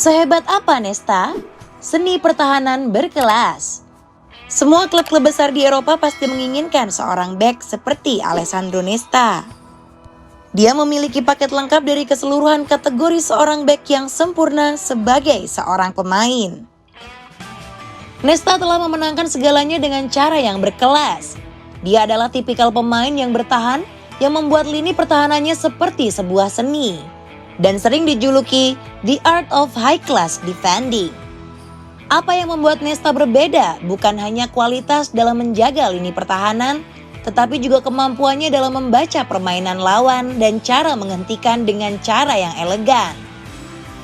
Sehebat apa Nesta? Seni pertahanan berkelas. Semua klub-klub besar di Eropa pasti menginginkan seorang bek seperti Alessandro Nesta. Dia memiliki paket lengkap dari keseluruhan kategori seorang bek yang sempurna sebagai seorang pemain. Nesta telah memenangkan segalanya dengan cara yang berkelas. Dia adalah tipikal pemain yang bertahan, yang membuat lini pertahanannya seperti sebuah seni, dan sering dijuluki The Art of High Class Defending. Apa yang membuat Nesta berbeda bukan hanya kualitas dalam menjaga lini pertahanan, tetapi juga kemampuannya dalam membaca permainan lawan dan cara menghentikan dengan cara yang elegan.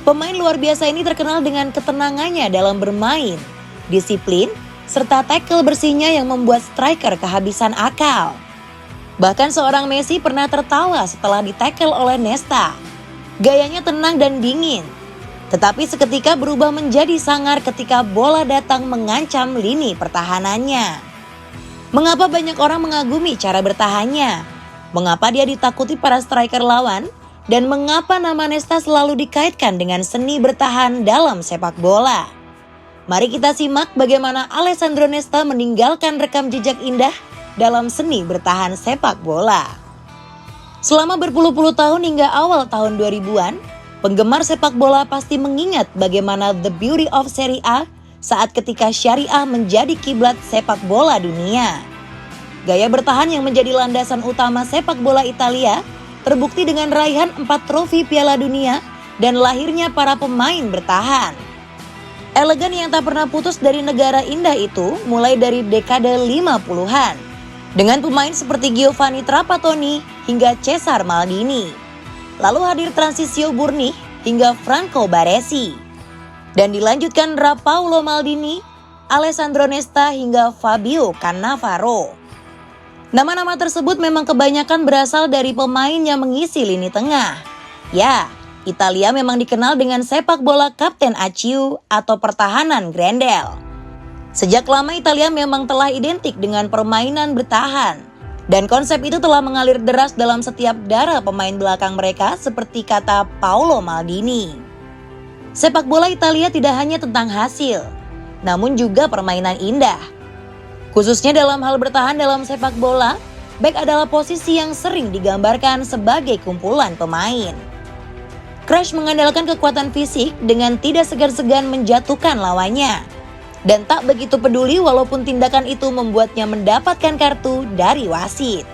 Pemain luar biasa ini terkenal dengan ketenangannya dalam bermain, disiplin, serta tackle bersihnya yang membuat striker kehabisan akal. Bahkan seorang Messi pernah tertawa setelah ditackle oleh Nesta. Gayanya tenang dan dingin, tetapi seketika berubah menjadi sangar ketika bola datang mengancam lini pertahanannya. Mengapa banyak orang mengagumi cara bertahannya? Mengapa dia ditakuti para striker lawan? Dan mengapa nama Nesta selalu dikaitkan dengan seni bertahan dalam sepak bola? Mari kita simak bagaimana Alessandro Nesta meninggalkan rekam jejak indah dalam seni bertahan sepak bola. Selama berpuluh-puluh tahun hingga awal tahun 2000-an, penggemar sepak bola pasti mengingat bagaimana the beauty of Serie A saat ketika Syariah menjadi kiblat sepak bola dunia. Gaya bertahan yang menjadi landasan utama sepak bola Italia terbukti dengan raihan 4 trofi Piala Dunia dan lahirnya para pemain bertahan. Elegan yang tak pernah putus dari negara indah itu mulai dari dekade 50-an. Dengan pemain seperti Giovanni Trapattoni hingga Cesar Maldini. Lalu hadir Transisio Burni hingga Franco Baresi. Dan dilanjutkan Paulo Maldini, Alessandro Nesta hingga Fabio Cannavaro. Nama-nama tersebut memang kebanyakan berasal dari pemain yang mengisi lini tengah. Ya, Italia memang dikenal dengan sepak bola Kapten Aciu atau pertahanan Grendel. Sejak lama Italia memang telah identik dengan permainan bertahan. Dan konsep itu telah mengalir deras dalam setiap darah pemain belakang mereka seperti kata Paolo Maldini. Sepak bola Italia tidak hanya tentang hasil, namun juga permainan indah. Khususnya dalam hal bertahan dalam sepak bola, bek adalah posisi yang sering digambarkan sebagai kumpulan pemain. Crash mengandalkan kekuatan fisik dengan tidak segan-segan menjatuhkan lawannya. Dan tak begitu peduli walaupun tindakan itu membuatnya mendapatkan kartu dari wasit.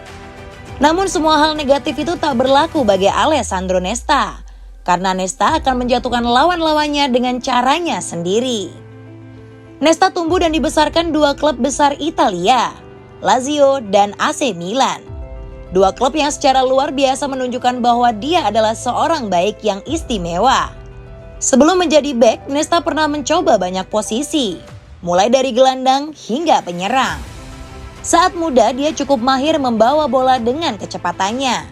Namun semua hal negatif itu tak berlaku bagi Alessandro Nesta. Karena Nesta akan menjatuhkan lawan-lawannya dengan caranya sendiri. Nesta tumbuh dan dibesarkan 2 klub besar Italia, Lazio dan AC Milan. 2 klub yang secara luar biasa menunjukkan bahwa dia adalah seorang baik yang istimewa. Sebelum menjadi bek, Nesta pernah mencoba banyak posisi, mulai dari gelandang hingga penyerang. Saat muda, dia cukup mahir membawa bola dengan kecepatannya.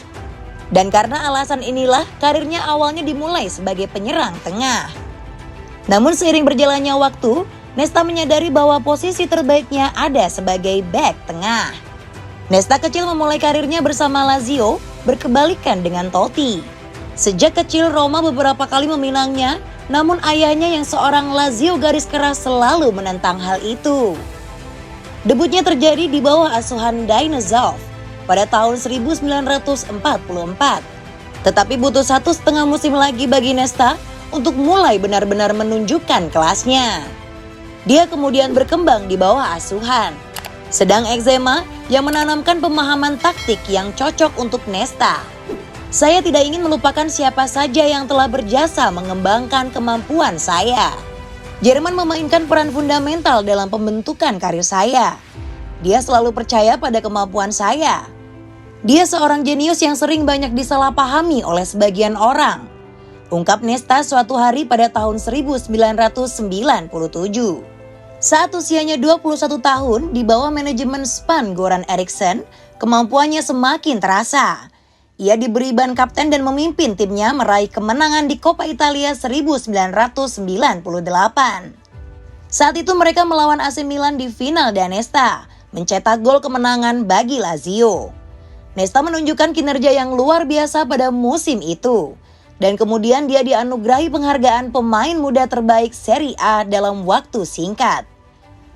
Dan karena alasan inilah, karirnya awalnya dimulai sebagai penyerang tengah. Namun seiring berjalannya waktu, Nesta menyadari bahwa posisi terbaiknya ada sebagai bek tengah. Nesta kecil memulai karirnya bersama Lazio, berkebalikan dengan Totti. Sejak kecil Roma beberapa kali meminangnya, namun ayahnya yang seorang Lazio garis keras selalu menentang hal itu. Debutnya terjadi di bawah asuhan Dinozaur pada tahun 1944. Tetapi butuh 1,5 musim lagi bagi Nesta untuk mulai benar-benar menunjukkan kelasnya. Dia kemudian berkembang di bawah asuhan. Sedang Eczema yang menanamkan pemahaman taktik yang cocok untuk Nesta. Saya tidak ingin melupakan siapa saja yang telah berjasa mengembangkan kemampuan saya. Jerman memainkan peran fundamental dalam pembentukan karir saya. Dia selalu percaya pada kemampuan saya. Dia seorang jenius yang sering banyak disalahpahami oleh sebagian orang. Ungkap Nesta suatu hari pada tahun 1997. Saat usianya 21 tahun di bawah manajemen Span Goran Eriksson, kemampuannya semakin terasa. Ia diberi ban kapten dan memimpin timnya meraih kemenangan di Coppa Italia 1998. Saat itu mereka melawan AC Milan di final dan Nesta mencetak gol kemenangan bagi Lazio. Nesta menunjukkan kinerja yang luar biasa pada musim itu. Dan kemudian dia dianugerahi penghargaan pemain muda terbaik Serie A dalam waktu singkat.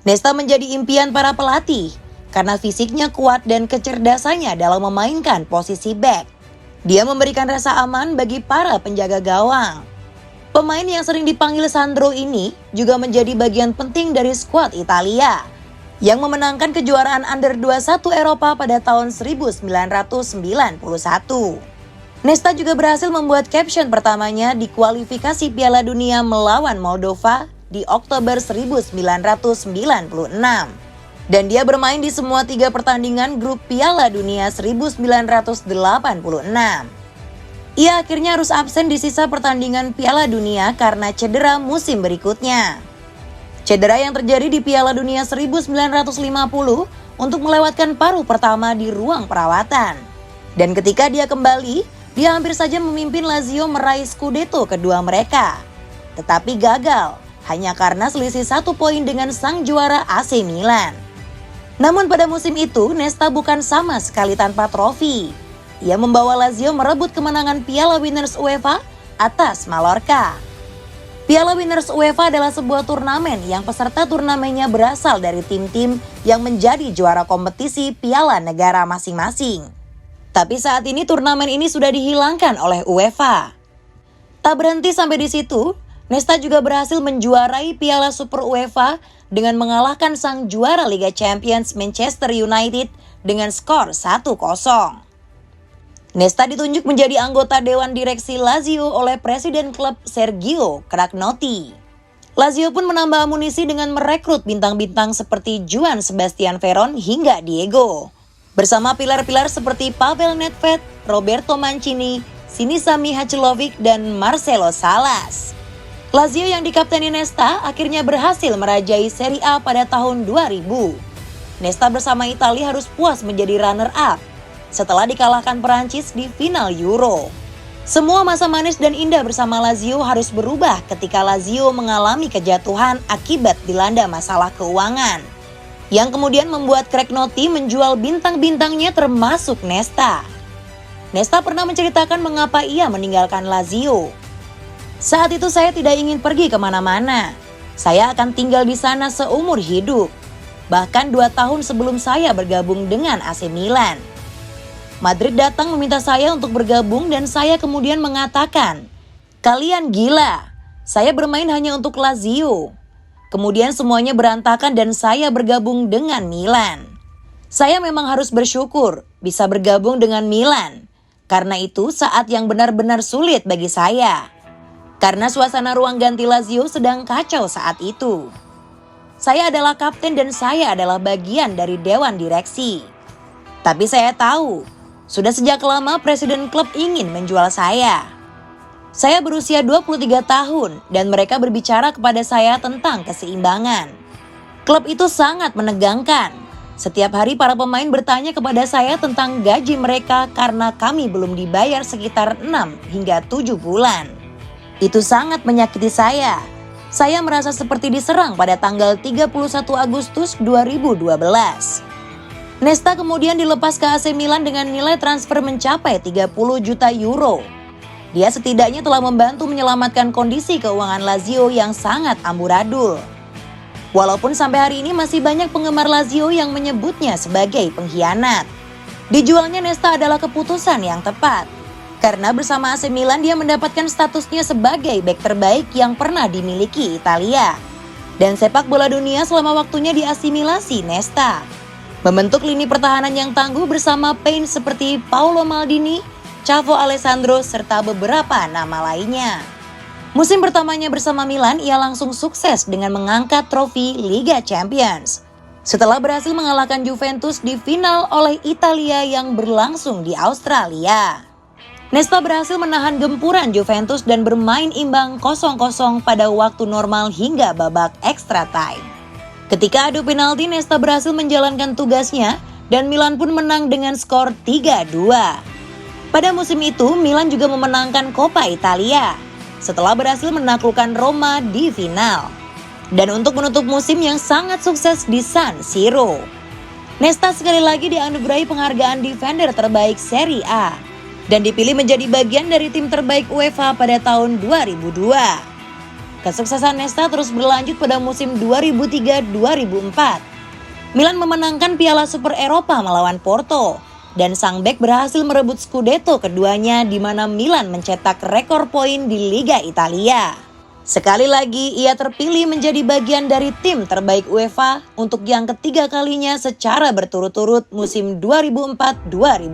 Nesta menjadi impian para pelatih karena fisiknya kuat dan kecerdasannya dalam memainkan posisi bek. Dia memberikan rasa aman bagi para penjaga gawang. Pemain yang sering dipanggil Sandro ini juga menjadi bagian penting dari skuad Italia yang memenangkan kejuaraan Under 21 Eropa pada tahun 1991. Nesta juga berhasil membuat caption pertamanya di kualifikasi Piala Dunia melawan Moldova di Oktober 1996. Dan dia bermain di semua 3 pertandingan grup Piala Dunia 1986. Ia akhirnya harus absen di sisa pertandingan Piala Dunia karena cedera musim berikutnya. Cedera yang terjadi di Piala Dunia 1950 untuk melewatkan paruh pertama di ruang perawatan. Dan ketika dia kembali, dia hampir saja memimpin Lazio meraih Scudetto kedua mereka. Tetapi gagal, hanya karena selisih 1 poin dengan sang juara AC Milan. Namun pada musim itu, Nesta bukan sama sekali tanpa trofi. Ia membawa Lazio merebut kemenangan Piala Winners UEFA atas Mallorca. Piala Winners UEFA adalah sebuah turnamen yang peserta turnamennya berasal dari tim-tim yang menjadi juara kompetisi piala negara masing-masing. Tapi saat ini turnamen ini sudah dihilangkan oleh UEFA. Tak berhenti sampai di situ, Nesta juga berhasil menjuarai Piala Super UEFA dengan mengalahkan sang juara Liga Champions Manchester United dengan skor 1-0. Nesta ditunjuk menjadi anggota Dewan Direksi Lazio oleh Presiden klub Sergio Cragnotti. Lazio pun menambah amunisi dengan merekrut bintang-bintang seperti Juan Sebastian Veron hingga Diego. Bersama pilar-pilar seperti Pavel Nedved, Roberto Mancini, Sinisa Mihajlovic, dan Marcelo Salas. Lazio yang dikapteni Nesta akhirnya berhasil merajai Serie A pada tahun 2000. Nesta bersama Italia harus puas menjadi runner-up setelah dikalahkan Perancis di final Euro. Semua masa manis dan indah bersama Lazio harus berubah ketika Lazio mengalami kejatuhan akibat dilanda masalah keuangan, yang kemudian membuat Cragnotti menjual bintang-bintangnya termasuk Nesta. Nesta pernah menceritakan mengapa ia meninggalkan Lazio. Saat itu saya tidak ingin pergi kemana-mana. Saya akan tinggal di sana seumur hidup. Bahkan 2 tahun sebelum saya bergabung dengan AC Milan. Madrid datang meminta saya untuk bergabung dan saya kemudian mengatakan, "Kalian gila, saya bermain hanya untuk Lazio." Kemudian semuanya berantakan dan saya bergabung dengan Milan. Saya memang harus bersyukur bisa bergabung dengan Milan. Karena itu saat yang benar-benar sulit bagi saya. Karena suasana ruang ganti Lazio sedang kacau saat itu. Saya adalah kapten dan saya adalah bagian dari dewan direksi. Tapi saya tahu, sudah sejak lama presiden klub ingin menjual saya. Saya berusia 23 tahun dan mereka berbicara kepada saya tentang keseimbangan. Klub itu sangat menegangkan. Setiap hari para pemain bertanya kepada saya tentang gaji mereka karena kami belum dibayar sekitar 6 hingga 7 bulan. Itu sangat menyakiti saya. Saya merasa seperti diserang pada tanggal 31 Agustus 2012. Nesta kemudian dilepas ke AC Milan dengan nilai transfer mencapai 30 juta euro. Dia setidaknya telah membantu menyelamatkan kondisi keuangan Lazio yang sangat amburadul. Walaupun sampai hari ini masih banyak penggemar Lazio yang menyebutnya sebagai pengkhianat. Dijualnya Nesta adalah keputusan yang tepat. Karena bersama AC Milan dia mendapatkan statusnya sebagai bek terbaik yang pernah dimiliki Italia. Dan sepak bola dunia selama waktunya diasimilasi Nesta. Membentuk lini pertahanan yang tangguh bersama Pain seperti Paolo Maldini, Chavo Alessandro, serta beberapa nama lainnya. Musim pertamanya bersama Milan, ia langsung sukses dengan mengangkat trofi Liga Champions. Setelah berhasil mengalahkan Juventus di final oleh Italia yang berlangsung di Australia. Nesta berhasil menahan gempuran Juventus dan bermain imbang 0-0 pada waktu normal hingga babak extra time. Ketika adu penalti, Nesta berhasil menjalankan tugasnya dan Milan pun menang dengan skor 3-2. Pada musim itu, Milan juga memenangkan Coppa Italia setelah berhasil menaklukkan Roma di final. Dan untuk menutup musim yang sangat sukses di San Siro, Nesta sekali lagi dianugerahi penghargaan defender terbaik Serie A. dan dipilih menjadi bagian dari tim terbaik UEFA pada tahun 2002. Kesuksesan Nesta terus berlanjut pada musim 2003-2004. Milan memenangkan Piala Super Eropa melawan Porto, dan sang bek berhasil merebut Scudetto keduanya di mana Milan mencetak rekor poin di Liga Italia. Sekali lagi ia terpilih menjadi bagian dari tim terbaik UEFA untuk yang ketiga kalinya secara berturut-turut musim 2004-2005.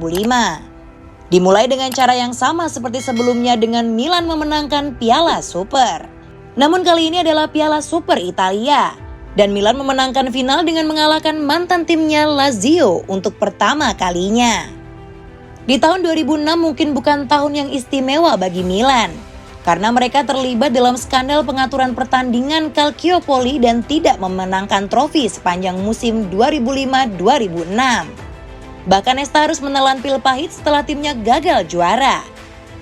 Dimulai dengan cara yang sama seperti sebelumnya dengan Milan memenangkan Piala Super. Namun kali ini adalah Piala Super Italia, dan Milan memenangkan final dengan mengalahkan mantan timnya Lazio untuk pertama kalinya. Di tahun 2006 mungkin bukan tahun yang istimewa bagi Milan, karena mereka terlibat dalam skandal pengaturan pertandingan Calciopoli dan tidak memenangkan trofi sepanjang musim 2005-2006. Bahkan Nesta harus menelan pil pahit setelah timnya gagal juara.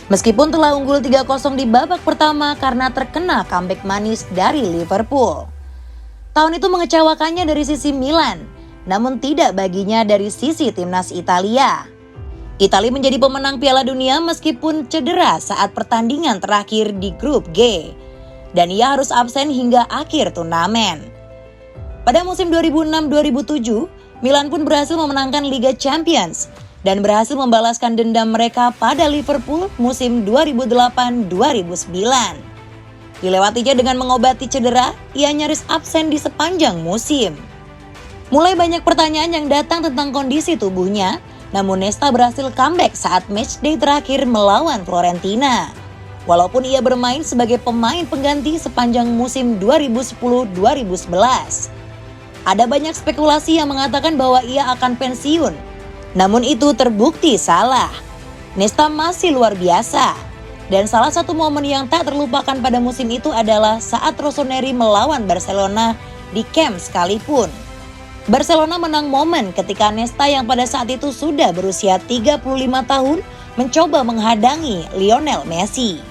Meskipun telah unggul 3-0 di babak pertama karena terkena comeback manis dari Liverpool. Tahun itu mengecewakannya dari sisi Milan, namun tidak baginya dari sisi timnas Italia. Italia menjadi pemenang Piala Dunia meskipun cedera saat pertandingan terakhir di grup G, dan ia harus absen hingga akhir turnamen. Pada musim 2006-2007, Milan pun berhasil memenangkan Liga Champions dan berhasil membalaskan dendam mereka pada Liverpool musim 2008-2009. Dilewatinya dengan mengobati cedera, ia nyaris absen di sepanjang musim. Mulai banyak pertanyaan yang datang tentang kondisi tubuhnya, namun Nesta berhasil comeback saat matchday terakhir melawan Fiorentina. Walaupun ia bermain sebagai pemain pengganti sepanjang musim 2010-2011. Ada banyak spekulasi yang mengatakan bahwa ia akan pensiun. Namun itu terbukti salah. Nesta masih luar biasa. Dan salah satu momen yang tak terlupakan pada musim itu adalah saat Rossoneri melawan Barcelona di Camp sekalipun. Barcelona menang momen ketika Nesta yang pada saat itu sudah berusia 35 tahun mencoba menghadangi Lionel Messi.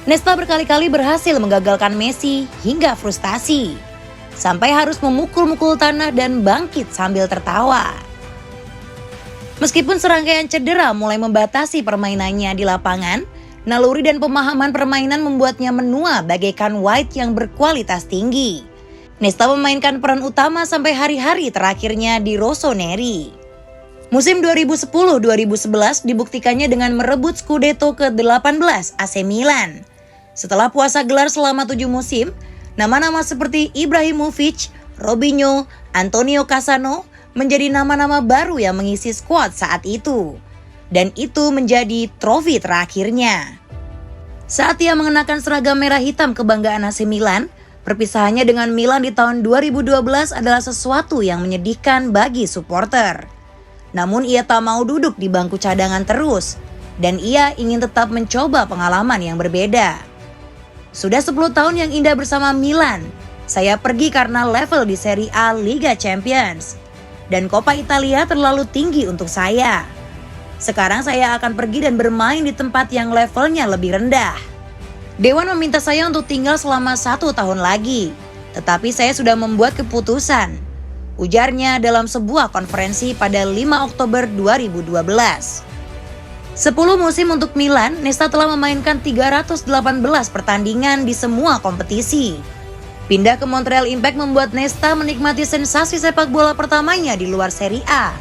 Nesta berkali-kali berhasil menggagalkan Messi hingga frustasi. Sampai harus memukul-mukul tanah dan bangkit sambil tertawa. Meskipun serangkaian cedera mulai membatasi permainannya di lapangan, naluri dan pemahaman permainan membuatnya menua bagaikan White yang berkualitas tinggi. Nesta memainkan peran utama sampai hari-hari terakhirnya di Rossoneri. Musim 2010-2011 dibuktikannya dengan merebut Scudetto ke-18 AC Milan. Setelah puasa gelar selama 7 musim, nama-nama seperti Ibrahimovic, Robinho, Antonio Cassano menjadi nama-nama baru yang mengisi skuad saat itu. Dan itu menjadi trofi terakhirnya. Saat ia mengenakan seragam merah hitam kebanggaan AC Milan, perpisahannya dengan Milan di tahun 2012 adalah sesuatu yang menyedihkan bagi supporter. Namun ia tak mau duduk di bangku cadangan terus, dan ia ingin tetap mencoba pengalaman yang berbeda. Sudah 10 tahun yang indah bersama Milan, saya pergi karena level di Serie A Liga Champions. Dan Coppa Italia terlalu tinggi untuk saya. Sekarang saya akan pergi dan bermain di tempat yang levelnya lebih rendah. Dewan meminta saya untuk tinggal selama 1 tahun lagi, tetapi saya sudah membuat keputusan, ujarnya dalam sebuah konferensi pada 5 Oktober 2012. 10 musim untuk Milan, Nesta telah memainkan 318 pertandingan di semua kompetisi. Pindah ke Montreal Impact membuat Nesta menikmati sensasi sepak bola pertamanya di luar Serie A.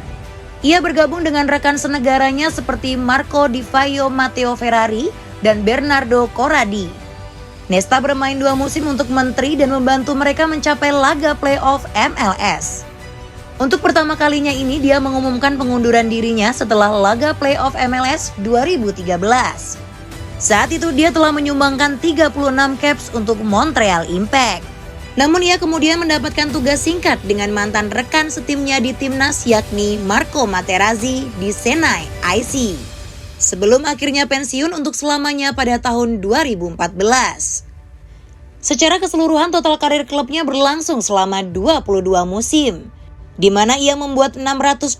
Ia bergabung dengan rekan senegaranya seperti Marco Di Vaio, Matteo Ferrari, dan Bernardo Corradi. Nesta bermain 2 musim untuk Menteri dan membantu mereka mencapai laga playoff MLS. Untuk pertama kalinya ini dia mengumumkan pengunduran dirinya setelah laga playoff MLS 2013. Saat itu dia telah menyumbangkan 36 caps untuk Montreal Impact. Namun ia kemudian mendapatkan tugas singkat dengan mantan rekan setimnya di timnas yakni Marco Materazzi di Senai IC. Sebelum akhirnya pensiun untuk selamanya pada tahun 2014. Secara keseluruhan total karir klubnya berlangsung selama 22 musim, di mana ia membuat 624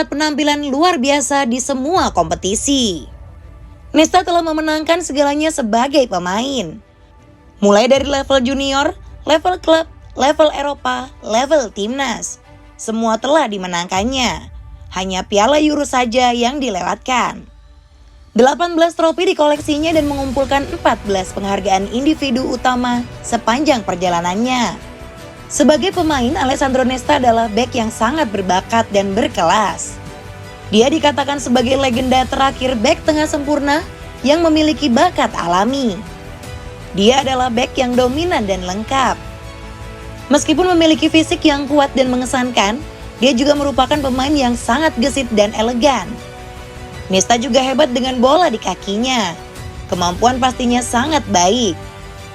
penampilan luar biasa di semua kompetisi. Nesta telah memenangkan segalanya sebagai pemain. Mulai dari level junior, level klub, level Eropa, level timnas. Semua telah dimenangkannya. Hanya Piala Euro saja yang dilewatkan. 18 trofi dikoleksinya dan mengumpulkan 14 penghargaan individu utama sepanjang perjalanannya. Sebagai pemain, Alessandro Nesta adalah bek yang sangat berbakat dan berkelas. Dia dikatakan sebagai legenda terakhir bek tengah sempurna yang memiliki bakat alami. Dia adalah bek yang dominan dan lengkap. Meskipun memiliki fisik yang kuat dan mengesankan, dia juga merupakan pemain yang sangat gesit dan elegan. Nesta juga hebat dengan bola di kakinya. Kemampuan pastinya sangat baik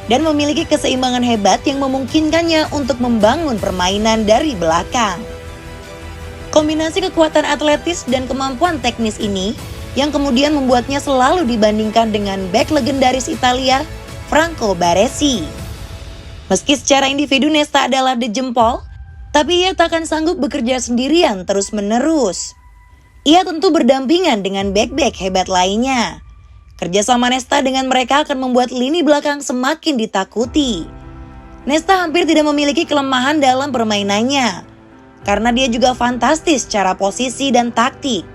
dan memiliki keseimbangan hebat yang memungkinkannya untuk membangun permainan dari belakang. Kombinasi kekuatan atletis dan kemampuan teknis ini yang kemudian membuatnya selalu dibandingkan dengan bek legendaris Italia, Franco Baresi. Meski secara individu Nesta adalah The Jempol, tapi ia takkan sanggup bekerja sendirian terus-menerus. Ia tentu berdampingan dengan bek-bek hebat lainnya. Kerjasama Nesta dengan mereka akan membuat lini belakang semakin ditakuti. Nesta hampir tidak memiliki kelemahan dalam permainannya, karena dia juga fantastis secara posisi dan taktik.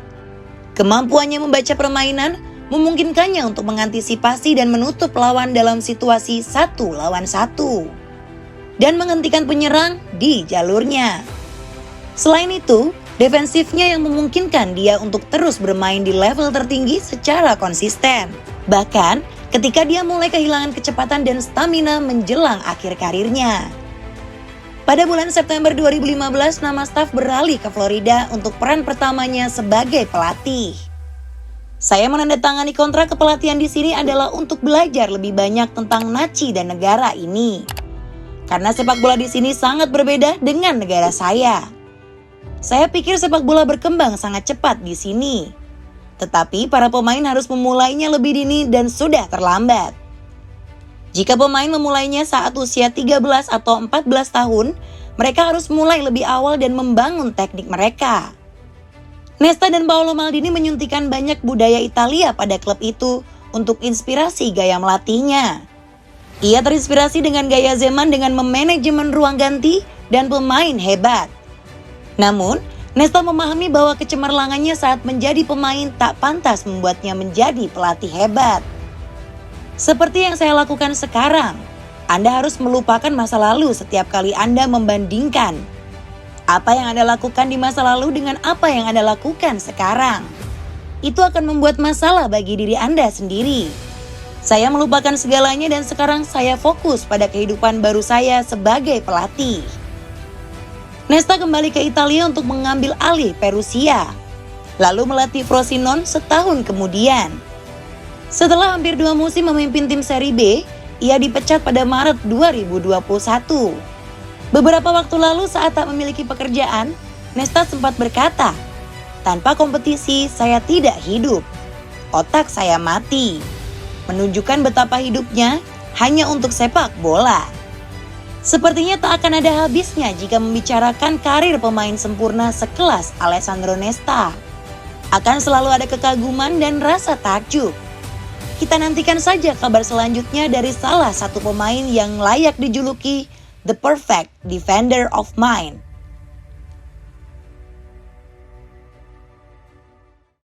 Kemampuannya membaca permainan memungkinkannya untuk mengantisipasi dan menutup lawan dalam situasi 1 lawan 1. Dan menghentikan penyerang di jalurnya. Selain itu, defensifnya yang memungkinkan dia untuk terus bermain di level tertinggi secara konsisten. Bahkan, ketika dia mulai kehilangan kecepatan dan stamina menjelang akhir karirnya. Pada bulan September 2015, nama staf beralih ke Florida untuk peran pertamanya sebagai pelatih. Saya menandatangani kontrak kepelatihan di sini adalah untuk belajar lebih banyak tentang naci dan negara ini. Karena sepak bola di sini sangat berbeda dengan negara saya. Saya pikir sepak bola berkembang sangat cepat di sini. Tetapi para pemain harus memulainya lebih dini dan sudah terlambat. Jika pemain memulainya saat usia 13 atau 14 tahun, mereka harus mulai lebih awal dan membangun teknik mereka. Nesta dan Paolo Maldini menyuntikkan banyak budaya Italia pada klub itu untuk inspirasi gaya melatihnya. Ia terinspirasi dengan gaya Zeman dengan memanajemen ruang ganti dan pemain hebat. Namun, Nesta memahami bahwa kecemerlangannya saat menjadi pemain tak pantas membuatnya menjadi pelatih hebat. Seperti yang saya lakukan sekarang, Anda harus melupakan masa lalu setiap kali Anda membandingkan apa yang Anda lakukan di masa lalu dengan apa yang Anda lakukan sekarang. Itu akan membuat masalah bagi diri Anda sendiri. Saya melupakan segalanya dan sekarang saya fokus pada kehidupan baru saya sebagai pelatih. Nesta kembali ke Italia untuk mengambil alih Perusia, lalu melatih Frosinone setahun kemudian. Setelah hampir 2 musim memimpin tim Serie B, ia dipecat pada Maret 2021. Beberapa waktu lalu saat tak memiliki pekerjaan, Nesta sempat berkata, "Tanpa kompetisi saya tidak hidup, otak saya mati." Menunjukkan betapa hidupnya hanya untuk sepak bola. Sepertinya tak akan ada habisnya jika membicarakan karir pemain sempurna sekelas Alessandro Nesta. Akan selalu ada kekaguman dan rasa takjub. Kita nantikan saja kabar selanjutnya dari salah satu pemain yang layak dijuluki The Perfect Defender of Mine.